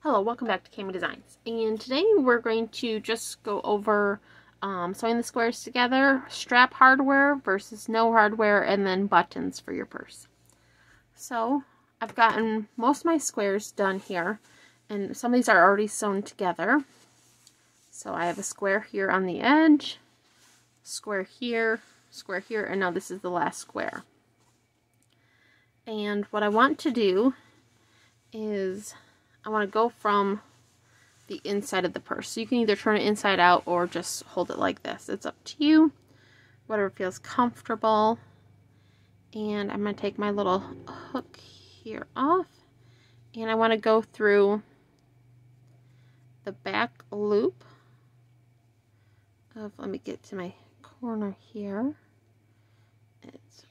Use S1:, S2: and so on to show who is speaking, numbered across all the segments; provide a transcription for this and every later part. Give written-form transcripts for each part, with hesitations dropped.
S1: Hello, welcome back to Kami Designs. And today we're going to just go over sewing the squares together, strap hardware versus no hardware, and then buttons for your purse. So I've gotten most of my squares done here, and some of these are already sewn together. So I have a square here on the edge, square here, and now this is the last square. And what I want to do is I want to go from the inside of the purse. So you can either turn it inside out or just hold it like this. It's up to you, whatever feels comfortable. And I'm going to take my little hook here off, and I want to go through the back loop of, let me get to my corner here. It's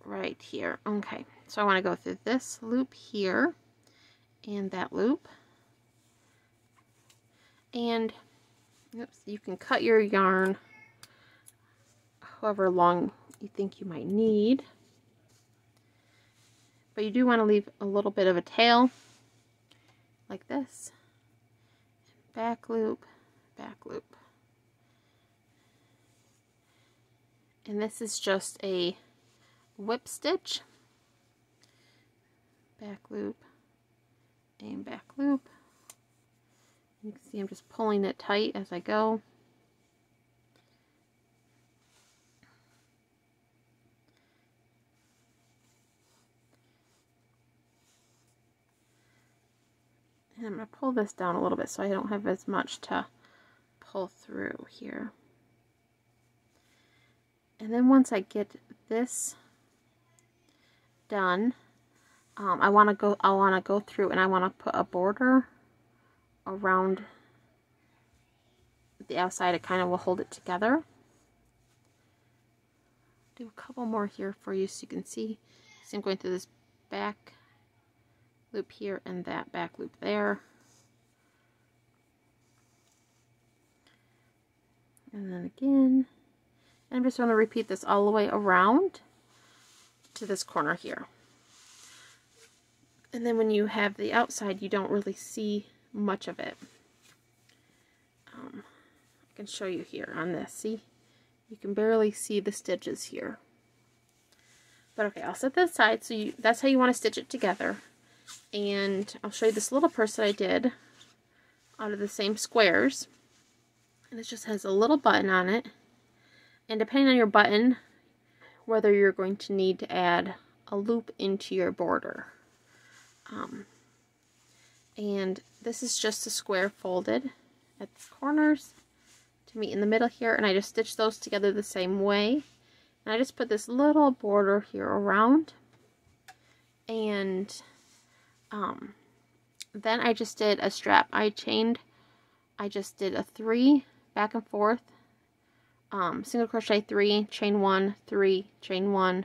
S1: right here. Okay, so I want to go through this loop here and that loop, and you can cut your yarn however long you think you might need, but you do want to leave a little bit of a tail like this. Back loop, and this is just a whip stitch. Back loop and back loop. You can see I'm just pulling it tight as I go. And I'm going to pull this down a little bit so I don't have as much to pull through here. And then once I get this done, I want to go through and I want to put a border around the outside. It kind of will hold it together. Do a couple more here for you so you can see. See, I'm going through this back loop here and that back loop there. And then again. And I'm just going to repeat this all the way around to this corner here. And then when you have the outside, you don't really see much of it. I can show you here on this. See? You can barely see the stitches here. But okay, I'll set that aside. So that's how you want to stitch it together. And I'll show you this little purse that I did out of the same squares. And it just has a little button on it. And depending on your button, whether you're going to need to add a loop into your border. And this is just a square folded at the corners to meet in the middle here, and I just stitched those together the same way. And I just put this little border here around, and then I just did a strap. I just did a 3 back and forth, single crochet 3, chain 1, 3, chain 1,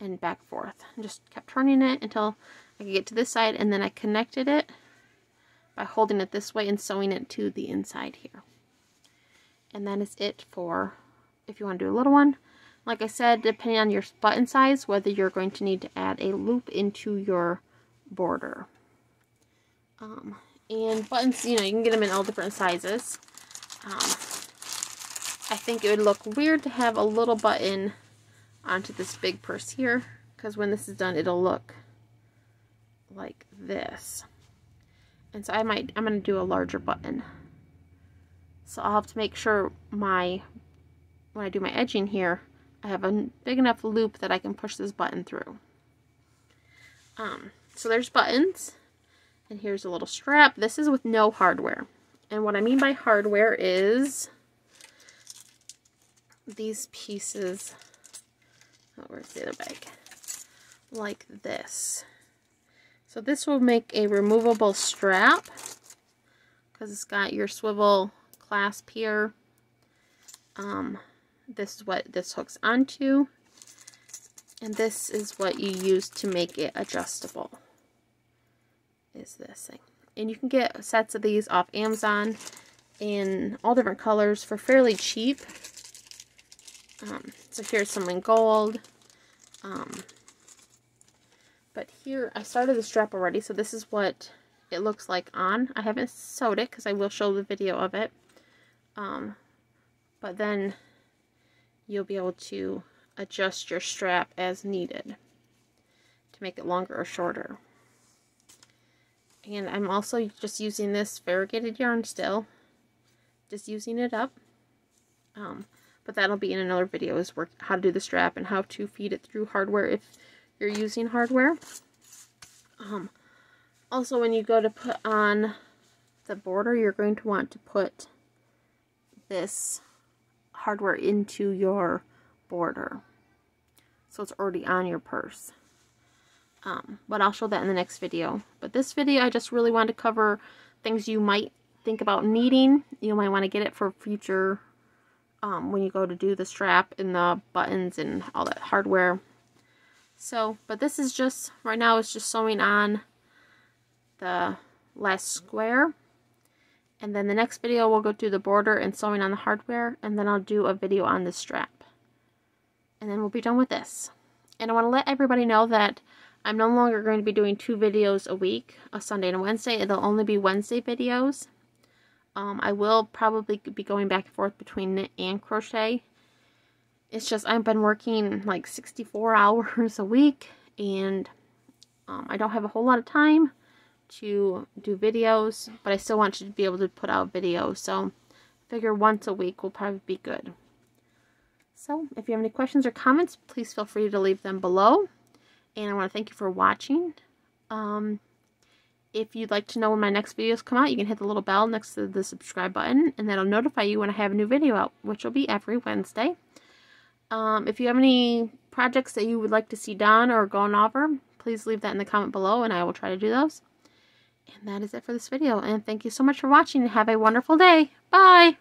S1: and back and forth, and just kept turning it until I could get to this side, and then I connected it by holding it this way and sewing it to the inside here. And that is it for if you want to do a little one. Like I said, depending on your button size, whether you're going to need to add a loop into your border. And buttons, you can get them in all different sizes. I think it would look weird to have a little button onto this big purse here, because when this is done, it'll look like this. And so I'm going to do a larger button. So I'll have to make sure when I do my edging here, I have a big enough loop that I can push this button through. So there's buttons, and here's a little strap. This is with no hardware. And what I mean by hardware is these pieces, where's the other bag? Like this. So this will make a removable strap because it's got your swivel clasp here. This is what this hooks onto, and this is what you use to make it adjustable, is this thing. And you can get sets of these off Amazon in all different colors for fairly cheap. So here's some in gold. But here, I started the strap already, so this is what it looks like on. I haven't sewed it because I will show the video of it. But then you'll be able to adjust your strap as needed to make it longer or shorter. And I'm also just using this variegated yarn still, just using it up. But that'll be in another video, is how to do the strap and how to feed it through hardware if you're using hardware. Also, when you go to put on the border, you're going to want to put this hardware into your border, so it's already on your purse. But I'll show that in the next video. But this video, I just really wanted to cover things you might think about needing. You might want to get it for future, when you go to do the strap and the buttons and all that hardware. So, but this is just, right now it's just sewing on the last square. And then the next video we'll go through the border and sewing on the hardware, and then I'll do a video on the strap. And then we'll be done with this. And I want to let everybody know that I'm no longer going to be doing 2 videos a week, a Sunday and a Wednesday. It'll only be Wednesday videos. I will probably be going back and forth between knit and crochet. It's just I've been working like 64 hours a week, and I don't have a whole lot of time to do videos, but I still want to be able to put out videos, so I figure once a week will probably be good. So if you have any questions or comments, please feel free to leave them below, and I want to thank you for watching. If you'd like to know when my next videos come out, you can hit the little bell next to the subscribe button, and that'll notify you when I have a new video out, which will be every Wednesday. If you have any projects that you would like to see done or gone over, please leave that in the comment below, and I will try to do those. And that is it for this video. And thank you so much for watching, and have a wonderful day. Bye!